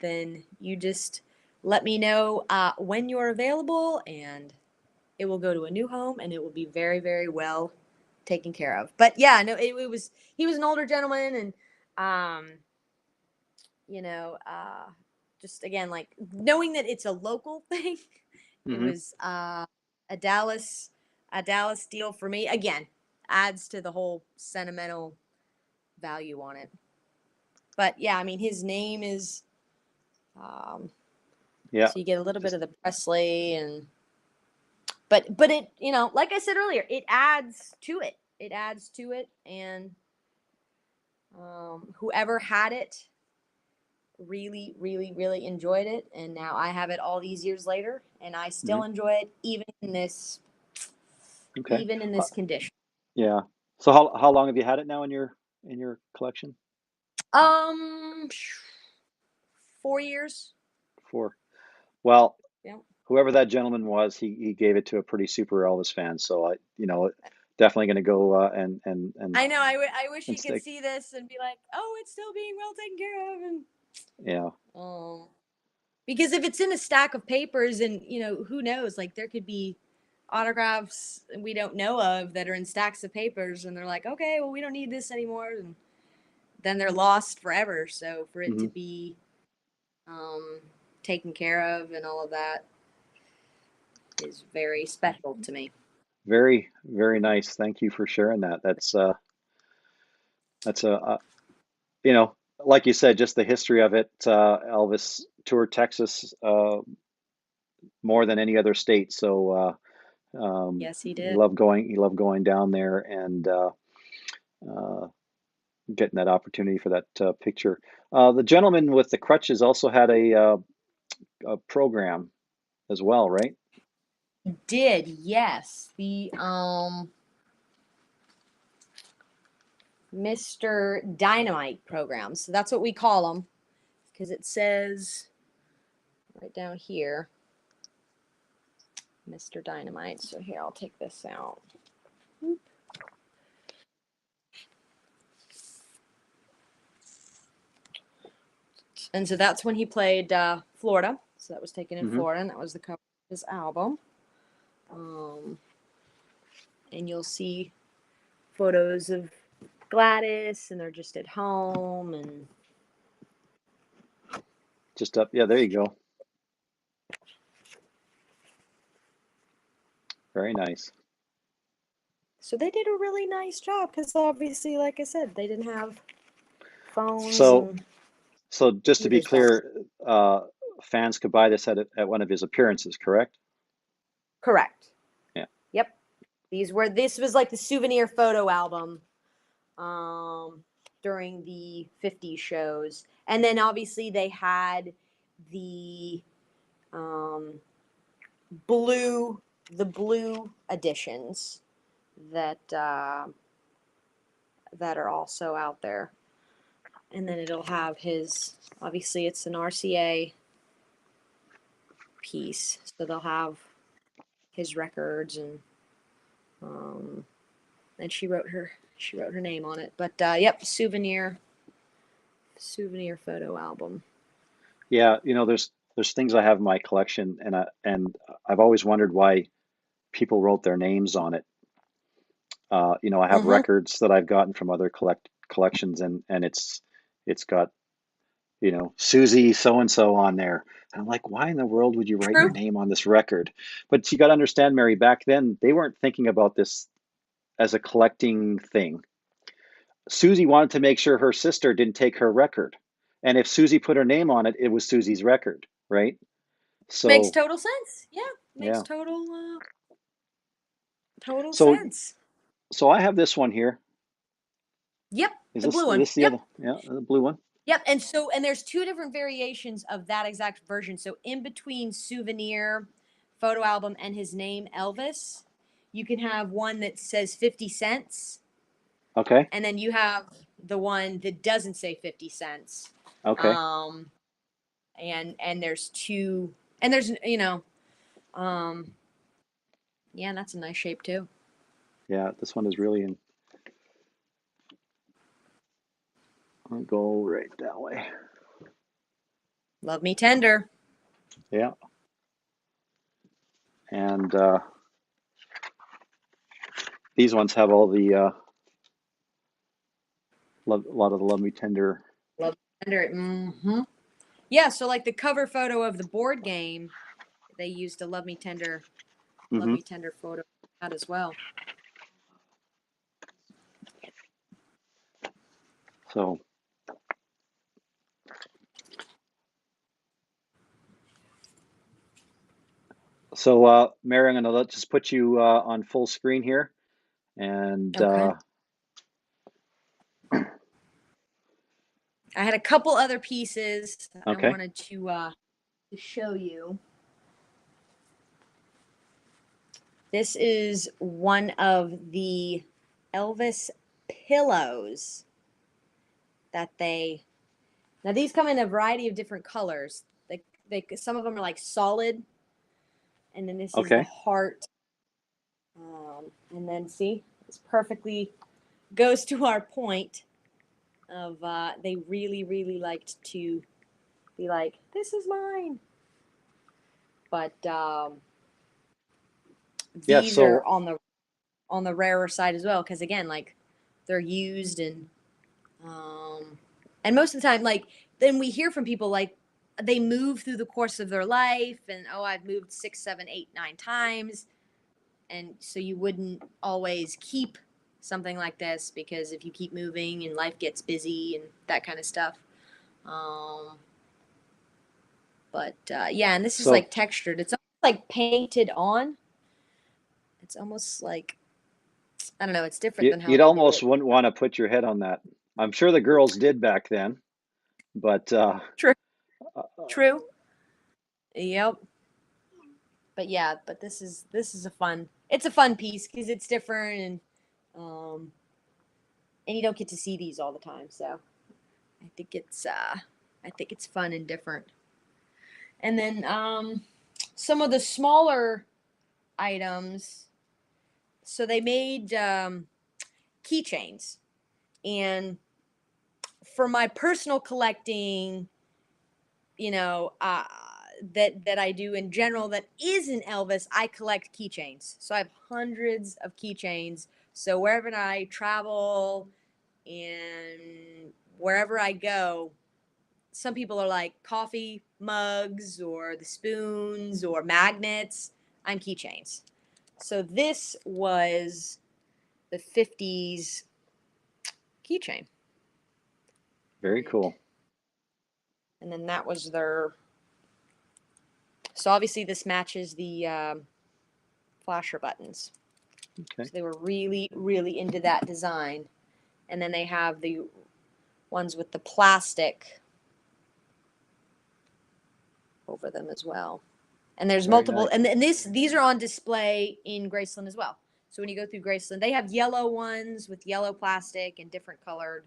then you just let me know when you're available, and it will go to a new home, and it will be very, very well taken care of. But yeah, no, it was he was an older gentleman, and um, you know, just again like knowing that it's a local thing, it Hmm. was a Dallas a Dallas deal for me. Again, adds to the whole sentimental value on it. But yeah, I mean, his name is um, Yeah, so you get a little bit just of the Presley and but it like I said earlier, it adds to it. It adds to it, and whoever had it really, really, really enjoyed it, and now I have it all these years later, and I mhm. still enjoy it Okay. even in Uh, this condition. yeah. So, how long have you had it now in your collection? Um, 4 years. For Well, Yeah, whoever that gentleman was, he gave it to a pretty super Elvis fan. So definitely going to go I know. I wish and he could stick. see this and be like, "Oh, it's still being well taken care of," and Yeah. oh, because if it's in a stack of papers, and who knows, like there could be autographs we don't know of that are in stacks of papers, and they're like, okay, well, we don't need this anymore, and then they're lost forever. So for it to Hmm. be um, taken care of and all of that is very special to me. Very, very nice. Thank you for sharing that. That's like you said, just the history of it. Elvis toured Texas more than any other state, so Yes, he he did. loved going. He loved going down there and uh, getting that opportunity for that picture. The gentleman with the crutches also had a program as well, right? Did yes, the Mr. Dynamite program. So that's what we call them because it says right down here, Mr. Dynamite. So here, I'll take this out. And so that's when he played Florida. So that was taken in Hmm. Florida, and that was the cover of his album. Um, and you'll see photos of Gladys, and they're just at home. And Just up, yeah. There you go. Very nice. so they did a really nice job because obviously, like I said, they didn't have phones So, and so just to be computers back. clear, fans could buy this at one of his appearances, correct? Correct. Yeah. Yep. This was like the souvenir photo album um, during the 50s shows. And then obviously they had the um, blue the blue editions that that are also out there. And then it'll have his obviously it's an RCA piece, so they'll have his records um, and she wrote her name on it. But yep, souvenir photo album. Yeah, there's things I have in my collection, and I've always wondered why people wrote their names on it. I have Mm-hmm. records that I've gotten from other collections, and it's got Susie so and so on there. And I'm like, why in the world would you write your True. name on this record? But you got to understand, Mary, back then they weren't thinking about this as a collecting thing. Susie wanted to make sure her sister didn't take her record. And if Susie put her name on it, it was Susie's record, right? Makes So, total sense. Yeah, makes yeah. total So, sense. so I have this one here. Yep, Is the blue one. this the Yep. other? Yeah, the blue one. Yep, and there's two different variations of that exact version. So in between souvenir, photo album, and his name Elvis, you can have one that says 50 cents, Okay. and then you have the one that doesn't say 50 cents. Okay. And there's two, and there's yeah, and that's a nice shape too. Yeah, this one is really in. I'll go right that way. Love me tender. Yeah. And these ones have all the a lot of the Love Me Tender. Love me tender. Mm-hmm. Yeah, so like the cover photo of the board game, they used a Love Me Tender Mm-hmm. photo out as well. So, Mary, I'm gonna just put you on full screen here, and Okay. I had a couple other pieces that I okay. wanted to show you. This is one of the Elvis pillows that they. Now these come in a variety of different colors. They some of them are like solid, and then this is the Okay. heart. And then see, this perfectly goes to our point of they really liked to be like, this is mine. But Yeah. these are So on the rarer side as well, because again, like they're used and most of the time, like then we hear from people like they move through the course of their life, and oh, I've moved 6, 7, 8, 9 times, and so you wouldn't always keep something like this because if you keep moving and life gets busy and that kind of stuff. But yeah, and this is so like textured. It's almost like painted on. It's almost like I don't know. It's different than how you'd they do almost it. wouldn't want to put your head on that. I'm sure the girls did back then, but True. uh, True. Yep. But yeah, but this is a fun. It's a fun piece because it's different um, and you don't get to see these all the time. So I think it's fun and different. And then some of the smaller items. So they made keychains, and for my personal collecting, you know, that I do in general that isn't Elvis, I collect keychains. So I have hundreds of keychains. So wherever I travel and wherever I go, some people are like coffee mugs or the spoons or magnets. I'm keychains. So this was the 50s keychain. very cool. And then that was their. So obviously this matches the flasher buttons. Okay. So they were really into that design. And then they have the ones with the plastic over them as well. And there's Very multiple, nice. and these are on display in Graceland as well. So when you go through Graceland, they have yellow ones with yellow plastic and different colored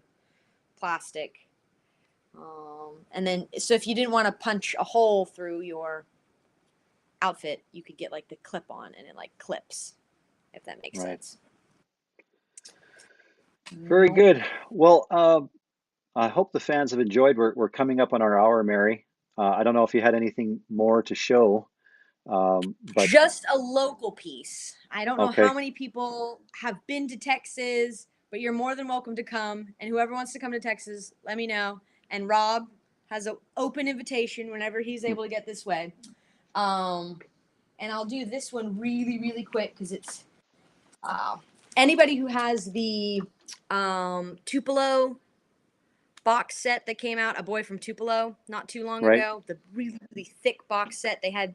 plastic. And then, so if you didn't want to punch a hole through your outfit, you could get like the clip on and it like clips, if that makes Right. sense. Very good. Well, I hope the fans have enjoyed. We're coming up on our hour, Mary. I don't know if you had anything more to show, but Just a local piece. I don't know how okay. many people have been to Texas, but you're more than welcome to come. And whoever wants to come to Texas, let me know. And Rob has an open invitation whenever he's able to get this way. And I'll do this one really quick because it's anybody who has the Tupelo box set that came out, A Boy from Tupelo, not too long Right. ago, the really, really thick box set, they had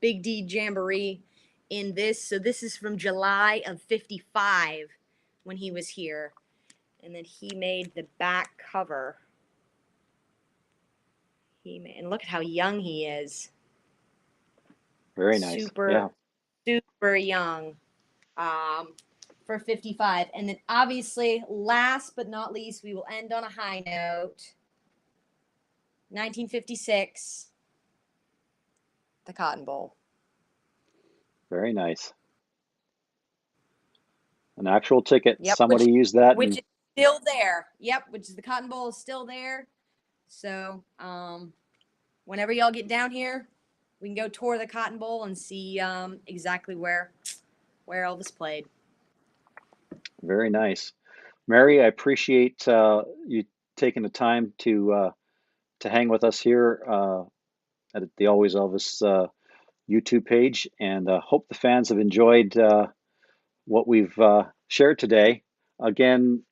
Big D Jamboree in this. So this is from July of 55 when he was here. And then he made the back cover. And look at how young he is. Very nice. Super, super young. For 55. And then obviously, last but not least, we will end on a high note. 1956, the Cotton Bowl. Very nice. An actual ticket. Yep, Somebody used that. Which is still there. Yep, which is the Cotton Bowl is still there. So whenever y'all get down here, we can go tour the Cotton Bowl and see exactly where Elvis played. Very nice. Mary, I appreciate you taking the time to hang with us here at the Always Elvis YouTube page, and hope the fans have enjoyed what we've shared today. Again,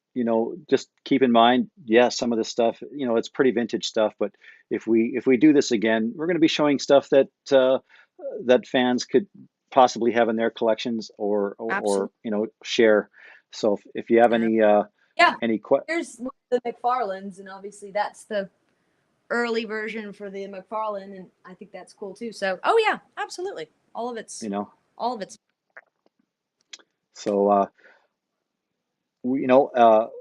just keep in mind, some of this stuff, it's pretty vintage stuff, but if we do this again, we're going to be showing stuff that that fans could possibly have in their collections or share. So if you have any here's the McFarlanes, and obviously that's the early version for the McFarlane, and I think that's cool too. So yeah, absolutely, all of it's all of it's. So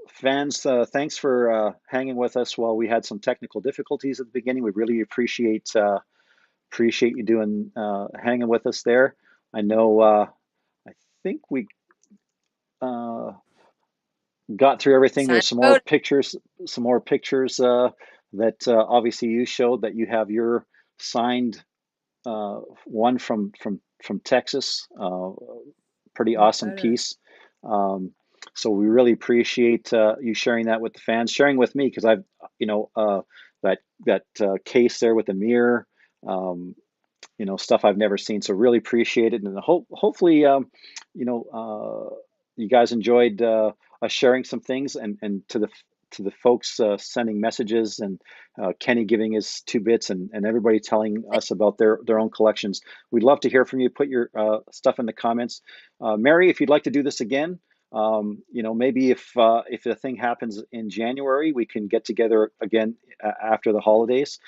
fans, thanks for hanging with us while we had some technical difficulties at the beginning. We really appreciate you doing hanging with us there. I know I think we got through everything. There's some more pictures that obviously you showed, that you have your signed one from Texas, pretty awesome piece. So we really appreciate you sharing that with the fans, sharing with me, because I've that case there with the mirror, stuff I've never seen. So really appreciate it, and hopefully you guys enjoyed us sharing some things, and to the folks sending messages, and Kenny giving his 2 bits, and everybody telling us about their own collections. We'd love to hear from you. Put your stuff in the comments. Mary, if you'd like to do this again, maybe if the thing happens in January, we can get together again after the holidays.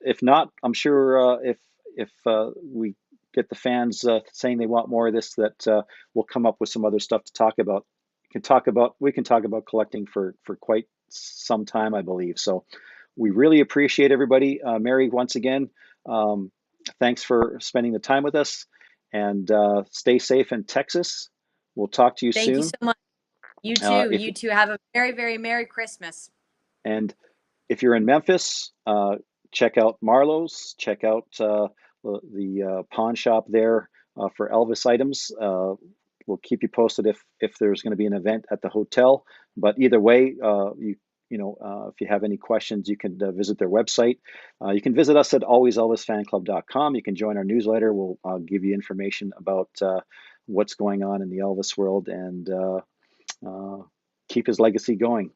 If not, I'm sure if we get the fans saying they want more of this, that we'll come up with some other stuff to talk about. We can talk about collecting for quite some time, I believe. So we really appreciate everybody. Mary, once again, thanks for spending the time with us, and stay safe in Texas. We'll talk to you soon. Thank you so much. You too. You two have a very, very Merry Christmas. And if you're in Memphis, check out Marlowe's. Check out the pawn shop there for Elvis items. We'll keep you posted if there's going to be an event at the hotel. But either way, if you have any questions, you can visit their website. You can visit us at alwayselvisfanclub.com. You can join our newsletter. We'll give you information about what's going on in the Elvis world, and keep his legacy going.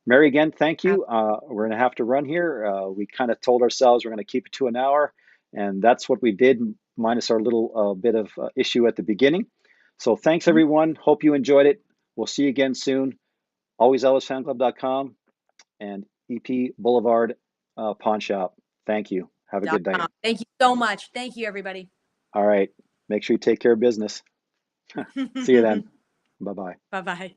Mary, again, thank you. We're going to have to run here. We kind of told ourselves we're going to keep it to an hour, and that's what we did, minus our little bit of issue at the beginning. So thanks, everyone. Hope you enjoyed it. We'll see you again soon. AlwaysElvisFanClub.com and EP Boulevard Pawn Shop. Thank you. Have a good night. Thank you so much. Thank you, everybody. All right. Make sure you take care of business. See you then. Bye-bye. Bye-bye.